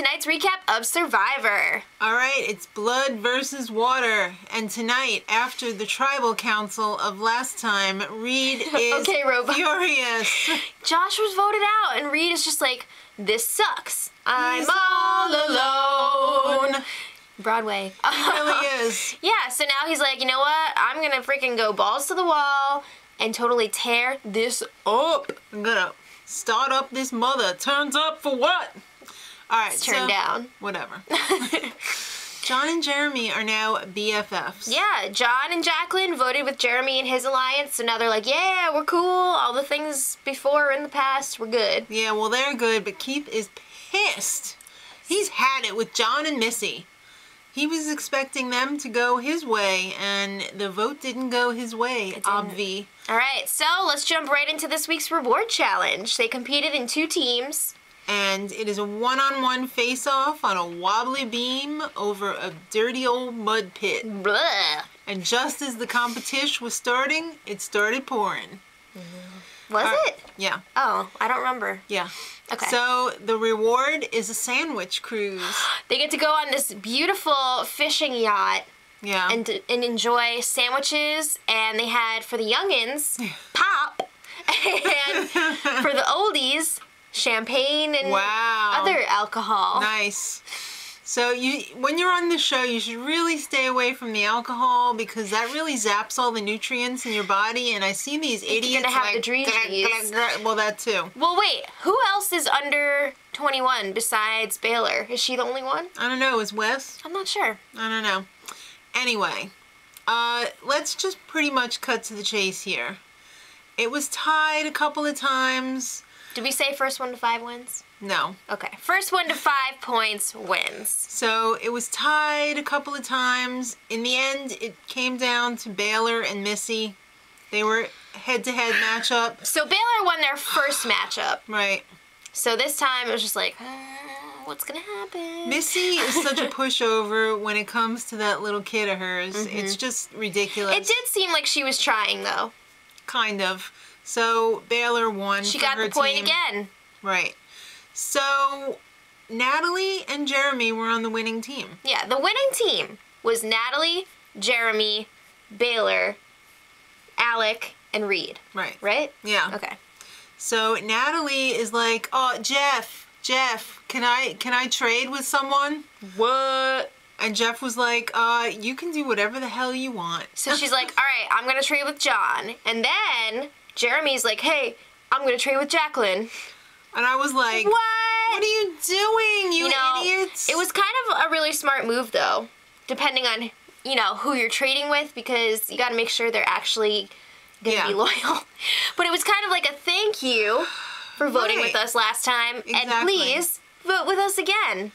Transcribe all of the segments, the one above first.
tonight's recap of Survivor. All right, it's blood versus water. And tonight, after the tribal council of last time, Reed is furious. Josh was voted out, and Reed is just like, this sucks. I'm all alone. Broadway. He really is. Yeah, so now he's like, you know what? I'm going to freaking go balls to the wall and totally tear this up. I'm going to start up this mother. Turns up for what? All right, it's turned down. Whatever. John and Jeremy are now BFFs. Yeah, John and Jacqueline voted with Jeremy in his alliance, so now they're like, yeah, we're cool. All the things before in the past, we're good. Yeah, well, they're good, but Keith is pissed. He's had it with John and Missy. He was expecting them to go his way, and the vote didn't go his way, obvi. All right, so let's jump right into this week's reward challenge. They competed in 2 teams. And it is a one-on-one face-off on a wobbly beam over a dirty old mud pit. Blah. And just as the competition was starting, it started pouring. Was it? Yeah. Oh, I don't remember. Yeah. Okay. So the reward is a sandwich cruise. They get to go on this beautiful fishing yacht. Yeah. And enjoy sandwiches. And they had, for the youngins, pop. And for the oldies, champagne and other alcohol. Nice. So when you're on the show, you should really stay away from the alcohol because that really zaps all the nutrients in your body. And I see these idiots You're gonna have the dream cheese. Well, that too. Well, wait. Who else is under 21 besides Baylor? Is she the only one? I don't know. Is Wes? I'm not sure. I don't know. Anyway, let's just pretty much cut to the chase here. It was tied a couple of times. Did we say first 1 to 5 wins? No. Okay. First 1 to 5 points wins. So it was tied a couple of times. In the end, it came down to Baylor and Missy. They were head-to-head matchup. So Baylor won their first matchup. Right. So this time it was just like, what's going to happen? Missy is such a pushover when it comes to that little kid of hers. It's just ridiculous. It did seem like she was trying, though. Kind of. So Baylor won. She got the point again. Right. So Natalie and Jeremy were on the winning team. Yeah, the winning team was Natalie, Jeremy, Baylor, Alec, and Reed. Right. Right? Yeah. Okay. So Natalie is like, oh, Jeff, can I trade with someone? What? And Jeff was like, you can do whatever the hell you want. So she's like, all right, I'm going to trade with John. And then Jeremy's like, hey, I'm going to trade with Jacqueline. And I was like, what are you doing, you idiots? It was kind of a really smart move, though, depending on, who you're trading with, because you got to make sure they're actually going to be loyal. But it was kind of like a thank you for voting with us last time. Exactly. And please vote with us again.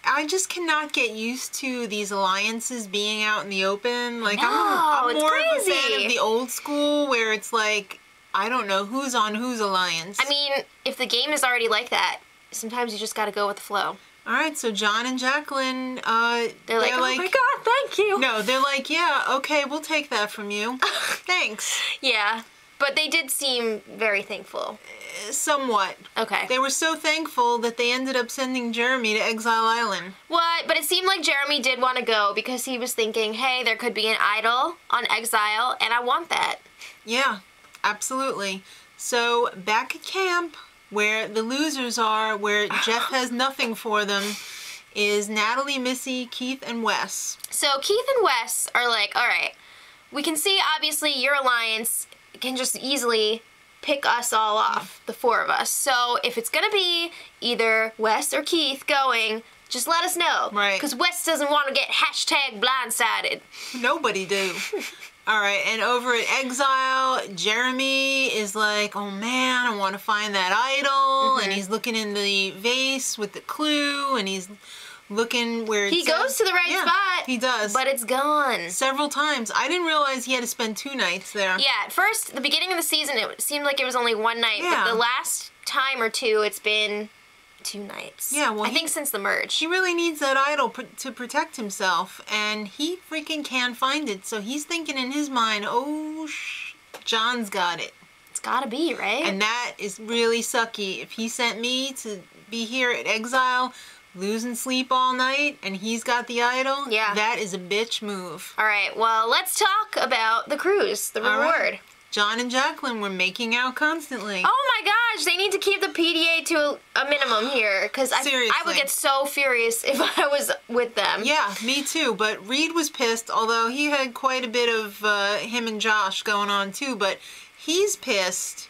I just cannot get used to these alliances being out in the open. Like, I'm more of a fan of the old school where it's like, I don't know who's on whose alliance. I mean, if the game is already like that, sometimes you just got to go with the flow. All right, so John and Jacqueline, they're like, oh my God, thank you. No, they're like, yeah, okay, we'll take that from you. Thanks. Yeah, but they did seem very thankful. Somewhat. Okay. They were so thankful that they ended up sending Jeremy to Exile Island. What? But it seemed like Jeremy did want to go because he was thinking, hey, there could be an idol on Exile, and I want that. Yeah, absolutely. So back at camp, where the losers are, where Jeff has nothing for them, is Natalie, Missy, Keith, and Wes. So Keith and Wes are like, all right, we can see obviously your alliance can just easily pick us all off, the 4 of us. So if it's going to be either Wes or Keith going, just let us know. Right. Because Wes doesn't want to get #blindsided. Nobody do. All right, and over at Exile, Jeremy is like, oh man, I want to find that idol. And he's looking in the vase with the clue, and he's looking where he goes to the right spot. He does. But it's gone. Several times. I didn't realize he had to spend 2 nights there. Yeah, at first, the beginning of the season, it seemed like it was only 1 night. Yeah. But the last time or 2, it's been 2 nights. Yeah, well, I think since the merge. He really needs that idol to protect himself, and he freaking can't find it. So he's thinking in his mind, oh, John's got it. It's gotta be, right? And that is really sucky. If he sent me to be here at Exile, losing sleep all night and he's got the idol. Yeah. That is a bitch move. All right, well, let's talk about the cruise, the reward. Right. John and Jacqueline were making out constantly. Oh my gosh, they need to keep the PDA to a minimum here, because I would get so furious if I was with them. Yeah, me too, but Reed was pissed, although he had quite a bit of him and Josh going on too, but he's pissed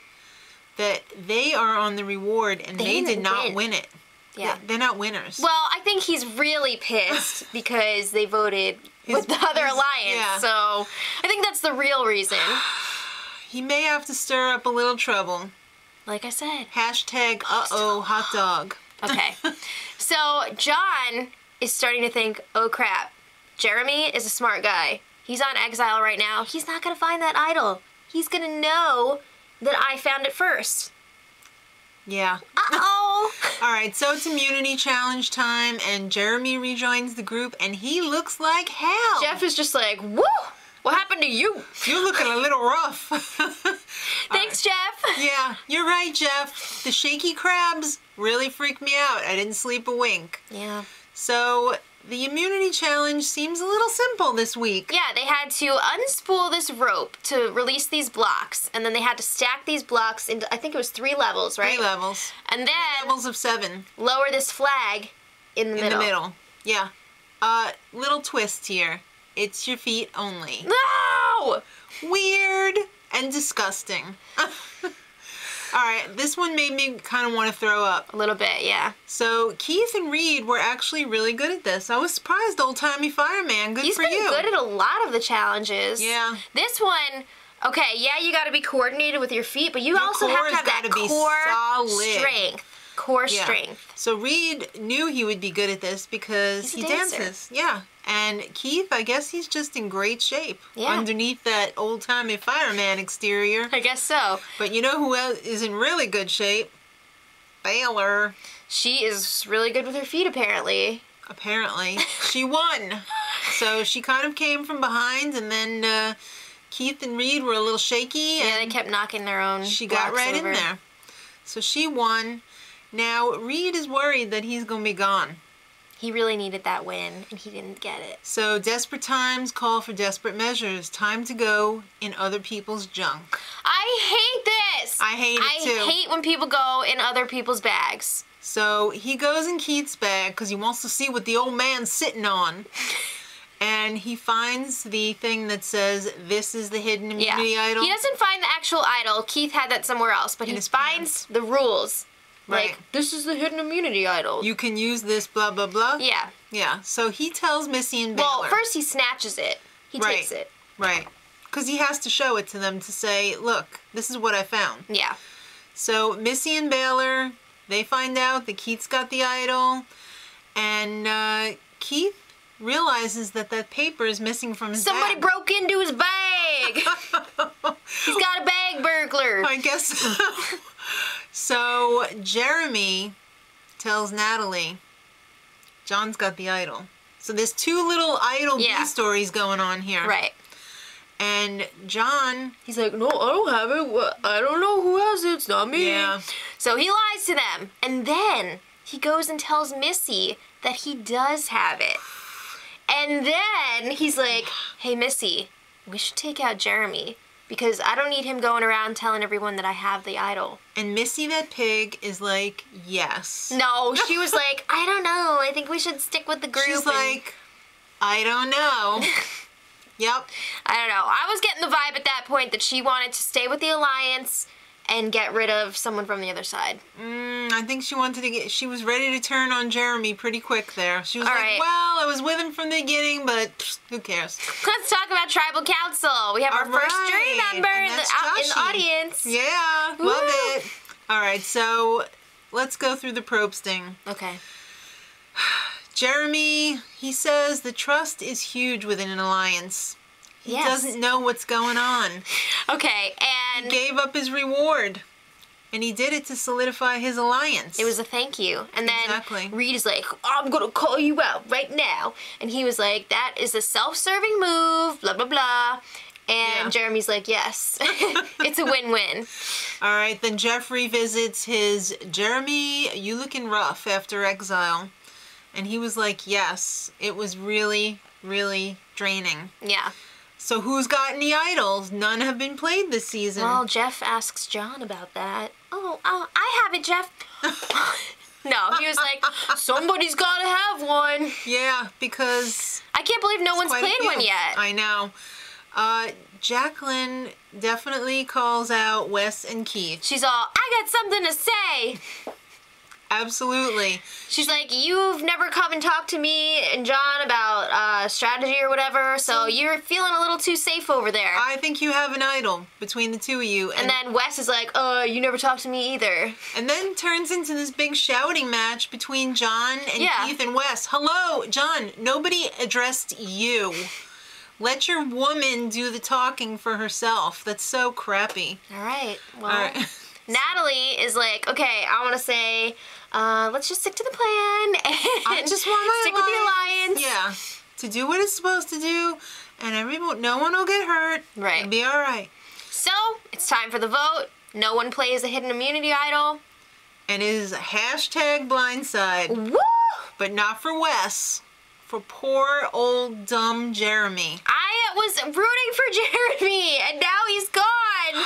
that they are on the reward and they did not win it. Yeah. They're not winners. Well, I think he's really pissed because they voted with the other alliance, yeah. so I think that's the real reason. He may have to stir up a little trouble. Like I said. Hashtag uh-oh hot dog. Okay. So John is starting to think, oh crap, Jeremy is a smart guy. He's on exile right now. He's not going to find that idol. He's going to know that I found it first. Yeah. Uh-oh. All right, so it's immunity challenge time, and Jeremy rejoins the group, and he looks like hell. Jeff is just like, woo! What happened to you? You're looking a little rough. Thanks, Jeff. Yeah, you're right, Jeff. The shaky crabs really freaked me out. I didn't sleep a wink. Yeah. So the immunity challenge seems a little simple this week. Yeah, they had to unspool this rope to release these blocks, and then they had to stack these blocks into, I think it was 3 levels, right? 3 levels. And then 3 levels of 7. lower this flag in the middle. In the middle, yeah. Little twist here. It's your feet only. No! Weird and disgusting. All right, this one made me kind of want to throw up. A little bit, yeah. So Keith and Reed were actually really good at this. I was surprised, old-timey fireman. Good for you. He's been good at a lot of the challenges. Yeah. This one, okay, yeah, you got to be coordinated with your feet, but you also have to have that core strength. Core strength. So Reed knew he would be good at this because he dances. Yeah. And Keith, I guess he's just in great shape. Yeah. Underneath that old-timey fireman exterior. I guess so. But you know who else is in really good shape? Baylor. She is really good with her feet, apparently. Apparently. She won. So she kind of came from behind, and then Keith and Reed were a little shaky. Yeah, they kept knocking their own She got right over. in there. So she won. Now, Reed is worried that he's going to be gone. He really needed that win, and he didn't get it. So, desperate times call for desperate measures. Time to go in other people's junk. I hate this! I hate it too. I hate when people go in other people's bags. So, he goes in Keith's bag because he wants to see what the old man's sitting on. And he finds the thing that says, this is the hidden immunity idol. He doesn't find the actual idol. Keith had that somewhere else, but he finds the rules. Right. Like, this is the hidden immunity idol. You can use this, blah, blah, blah. Yeah. Yeah. So he tells Missy and Baylor. Well, first he snatches it. He takes it. Right. Because he has to show it to them to say, look, this is what I found. Yeah. So Missy and Baylor, they find out that Keith's got the idol. And Keith realizes that that paper is missing from his Somebody bag. broke into his bag. He's got a bag burglar. I guess so. So Jeremy tells Natalie, John's got the idol. So there's 2 little idol B stories going on here. Right. And John... He's like, no, I don't have it. I don't know who has it. It's not me. Yeah. So he lies to them. And then he goes and tells Missy that he does have it. And then he's like, hey, Missy, we should take out Jeremy. Because I don't need him going around telling everyone that I have the idol. And Missy, that pig, is like, yes. No, she was like, I don't know. I think we should stick with the group. She's like, I don't know. Yep. I don't know. I was getting the vibe at that point that she wanted to stay with the Alliance and get rid of someone from the other side. I think she wanted to get... She was ready to turn on Jeremy pretty quick there. She was like, well, I was with him from the beginning, but pfft, who cares? Let's talk about Tribal Council. We have our first jury member in the audience. Yeah, love it. All right, so let's go through the probe sting. Okay. Jeremy, he says the trust is huge within an alliance. He doesn't know what's going on. Okay, and... He gave up his reward. And he did it to solidify his alliance. It was a thank you. And then Reed is like, I'm going to call you out right now. And he was like, that is a self-serving move, blah, blah, blah. And Jeremy's like, yes. It's a win-win. All right, then Jeff revisits his, Jeremy, you looking rough after exile. And he was like, yes, it was really, really draining. Yeah. So who's gotten the idols? None have been played this season. Well, Jeff asks John about that. Oh, I have it, Jeff. No, he was like, somebody's got to have one. Yeah, because... I can't believe no one's played one yet. I know. Jacqueline definitely calls out Wes and Keith. She's all, I got something to say. Absolutely. She's like, you've never come and talked to me and John about strategy or whatever, so you're feeling a little too safe over there. I think you have an idol between the two of you. And then Wes is like, you never talked to me either. And then turns into this big shouting match between John and Keith and Wes. Hello, John, nobody addressed you. Let your woman do the talking for herself. That's so crappy. All right. Well, Natalie is like, okay, I want to say, let's just stick to the plan and I just want my stick with the alliance. Yeah, to do what it's supposed to do, and no one will get hurt. Right. It'll be all right. So it's time for the vote. No one plays a hidden immunity idol. And it is hashtag blindside. Woo! But not for Wes. For poor old dumb Jeremy. I was rooting for Jeremy, and now he's gone.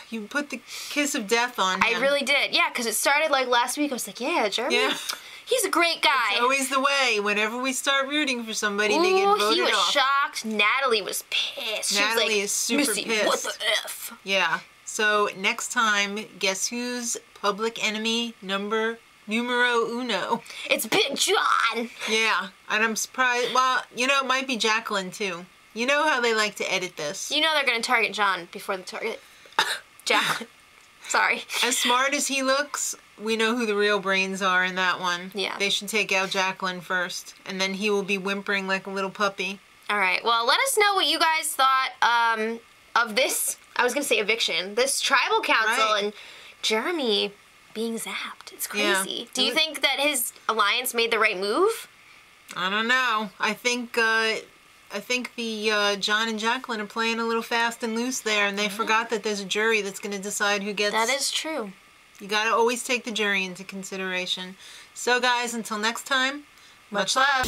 You put the kiss of death on him. I really did. Yeah, because it started like last week. I was like, yeah, Jeremy. Yeah. He's a great guy. It's always the way. Whenever we start rooting for somebody, they get voted off. He was shocked. Natalie was pissed. Natalie is super Missy, pissed. What the F? Yeah. So next time, guess who's public enemy numero uno? It's Big John. Yeah. And I'm surprised. Well, it might be Jacqueline too. You know how they like to edit this. You know they're going to target John before they target Jacqueline. Sorry. As smart as he looks, we know who the real brains are in that one. Yeah. They should take out Jacqueline first, and then he will be whimpering like a little puppy. All right. Well, let us know what you guys thought of this, I was going to say eviction, this tribal council and Jeremy being zapped. It's crazy. Yeah. Do you think that his alliance made the right move? I don't know. I think the John and Jacqueline are playing a little fast and loose there, and they forgot that there's a jury that's going to decide who gets... That is true. You got to always take the jury into consideration. So, guys, until next time, much love.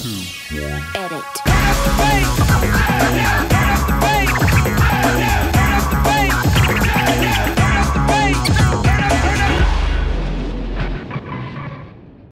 Edit.